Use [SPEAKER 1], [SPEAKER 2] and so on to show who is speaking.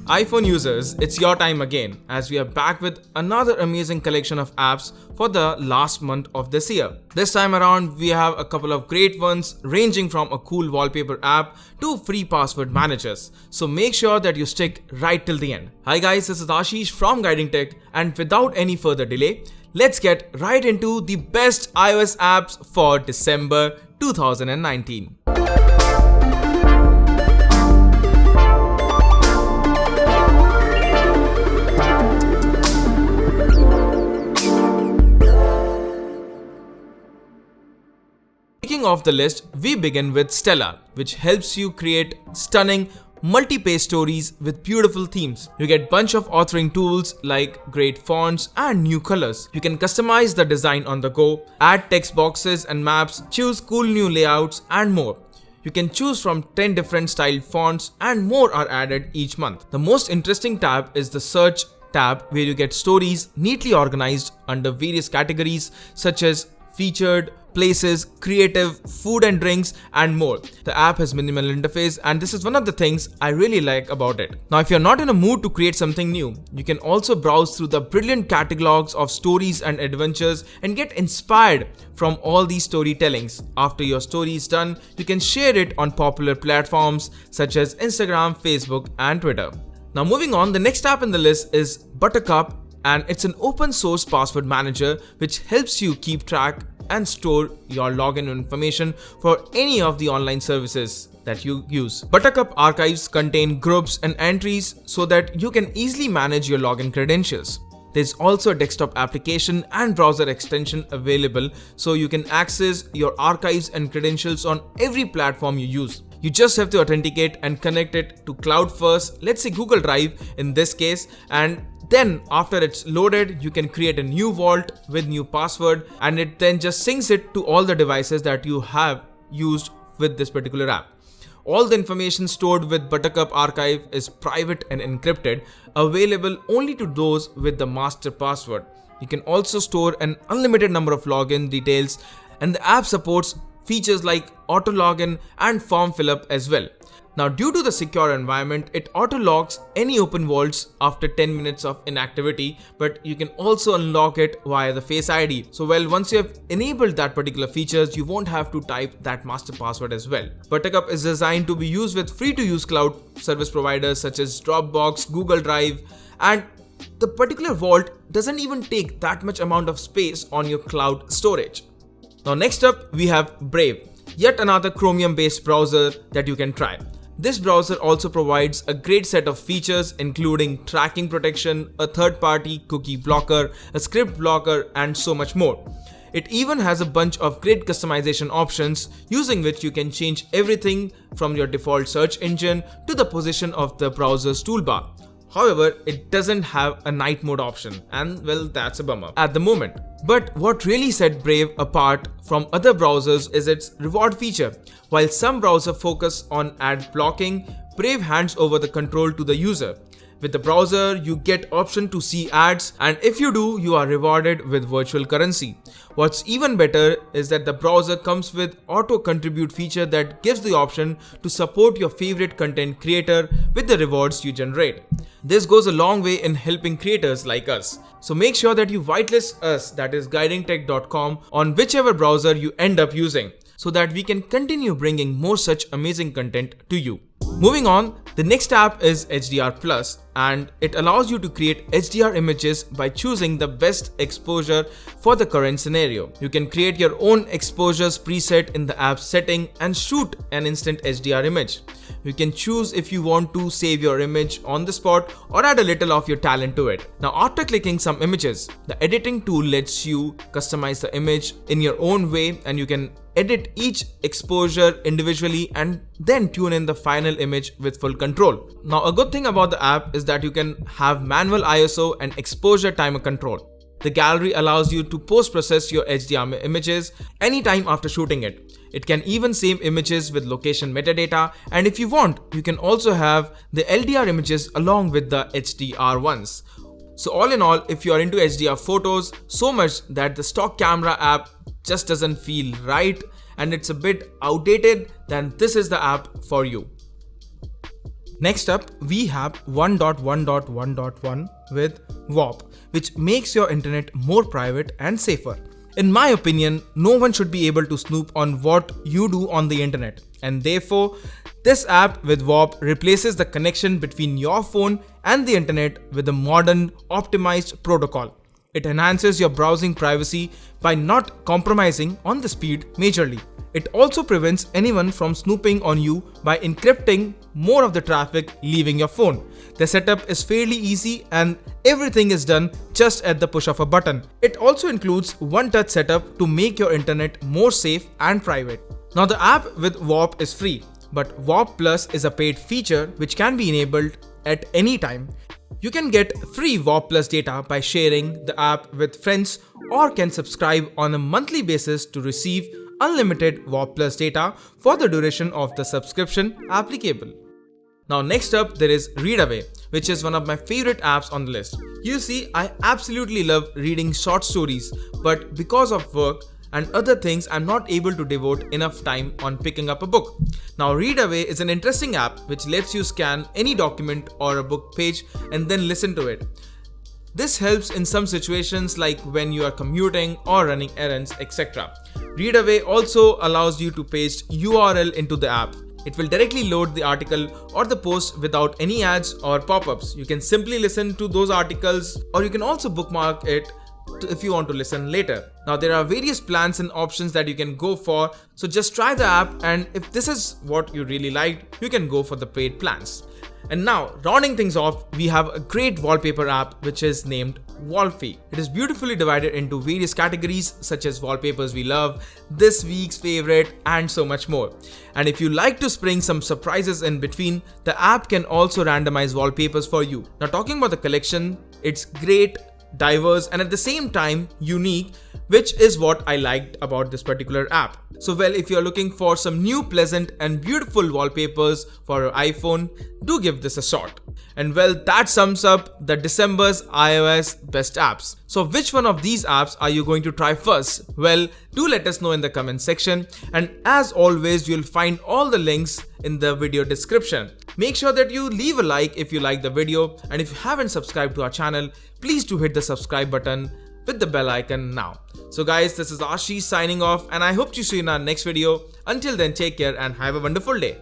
[SPEAKER 1] iPhone users, it's your time again as we are back with another amazing collection of apps for the last month of this year. This time around, we have a couple of great ones ranging from a cool wallpaper app to free password managers. So make sure that you stick right till the end. Hi guys, this is Ashish from Guiding Tech, and without any further delay, let's get right into the best iOS apps for December 2019. Kicking off the list, we begin with Stella, which helps you create stunning multi-page stories with beautiful themes. You get bunch of authoring tools like great fonts and new colors. You can customize the design on the go, add text boxes and maps, choose cool new layouts and more. You can choose from 10 different styled fonts and more are added each month. The most interesting tab is the search tab, where you get stories neatly organized under various categories such as featured, places, creative, food and drinks, and more. The app has minimal interface, and this is one of the things I really like about it. Now, if you're not in a mood to create something new, you can also browse through the brilliant catalogs of stories and adventures and get inspired from all these storytellings. After your story is done, you can share it on popular platforms such as Instagram, Facebook, and Twitter. Now, moving on, the next app in the list is Buttercup, and it's an open source password manager which helps you keep track and store your login information for any of the online services that you use. Buttercup archives contain groups and entries so that you can easily manage your login credentials. There's also a desktop application and browser extension available so you can access your archives and credentials on every platform you use. You just have to authenticate and connect it to cloud first, let's say Google Drive in this case, and then after it's loaded, you can create a new vault with new password, and it then just syncs it to all the devices that you have used with this particular app. All the information stored with Buttercup archive is private and encrypted, available only to those with the master password. You can also store an unlimited number of login details, and the app supports features like auto login and form fill up as well. Now, due to the secure environment, it auto-locks any open vaults after 10 minutes of inactivity, but you can also unlock it via the Face ID. So, once you have enabled that particular features, you won't have to type that master password as well. Buttercup is designed to be used with free-to-use cloud service providers such as Dropbox, Google Drive, and the particular vault doesn't even take that much amount of space on your cloud storage. Now, next up, we have Brave, yet another Chromium-based browser that you can try. This browser also provides a great set of features including tracking protection, a third-party cookie blocker, a script blocker, and so much more. It even has a bunch of great customization options using which you can change everything from your default search engine to the position of the browser's toolbar. However, it doesn't have a night mode option, and that's a bummer at the moment. But what really set Brave apart from other browsers is its reward feature. While some browsers focus on ad blocking, Brave hands over the control to the user. With the browser, you get option to see ads, and if you do, you are rewarded with virtual currency. What's even better is that the browser comes with auto contribute feature that gives the option to support your favorite content creator with the rewards you generate. This goes a long way in helping creators like us. So make sure that you whitelist us, that is guidingtech.com, on whichever browser you end up using, so that we can continue bringing more such amazing content to you. Moving on, the next app is HDR Plus, and it allows you to create HDR images by choosing the best exposure for the current scenario. You can create your own exposures preset in the app setting and shoot an instant HDR image. You can choose if you want to save your image on the spot or add a little of your talent to it. Now, after clicking some images, the editing tool lets you customize the image in your own way, and you can edit each exposure individually and then tune in the final image with full control. Now, a good thing about the app is that you can have manual ISO and exposure timer control. The gallery allows you to post-process your HDR images anytime after shooting it. It can even save images with location metadata, and if you want, you can also have the LDR images along with the HDR ones. So all in all, if you are into HDR photos so much that the stock camera app just doesn't feel right and it's a bit outdated, then this is the app for you. Next up, we have 1.1.1.1 with Warp, which makes your internet more private and safer. In my opinion, no one should be able to snoop on what you do on the internet, and therefore, this app with Warp replaces the connection between your phone and the internet with a modern, optimized protocol. It enhances your browsing privacy by not compromising on the speed majorly. It also prevents anyone from snooping on you by encrypting more of the traffic leaving your phone. The setup is fairly easy and everything is done just at the push of a button. It also includes one-touch setup to make your internet more safe and private. Now the app with Warp is free, but Warp Plus is a paid feature which can be enabled at any time. You can get free Warp Plus data by sharing the app with friends or can subscribe on a monthly basis to receive unlimited Warp Plus data for the duration of the subscription applicable. Now next up there is READAWAY, which is one of my favorite apps on the list. You see, I absolutely love reading short stories, but because of work and other things, I'm not able to devote enough time on picking up a book. Now READAWAY is an interesting app which lets you scan any document or a book page and then listen to it. This helps in some situations like when you are commuting or running errands, etc. READAWAY also allows you to paste URL into the app. It will directly load the article or the post without any ads or pop-ups. You can simply listen to those articles, or you can also bookmark it if you want to listen later. Now there are various plans and options that you can go for, so just try the app, and if this is what you really liked, you can go for the paid plans. And now, rounding things off, we have a great wallpaper app which is named WallFee. It is beautifully divided into various categories such as wallpapers we love, this week's favorite, and so much more. And if you like to spring some surprises in between, the app can also randomize wallpapers for you. Now talking about the collection, it's great, diverse, and at the same time unique, which is what I liked about this particular app. So well, if you're looking for some new pleasant and beautiful wallpapers for your iPhone, do give this a shot. And well, that sums up the December's iOS best apps. So which one of these apps are you going to try first? Well, do let us know in the comment section, and as always, you'll find all the links in the video description. Make sure that you leave a like if you like the video, and if you haven't subscribed to our channel, please do hit the subscribe button with the bell icon now. So guys, this is Ashish signing off, and I hope to see you in our next video. Until then, take care and have a wonderful day.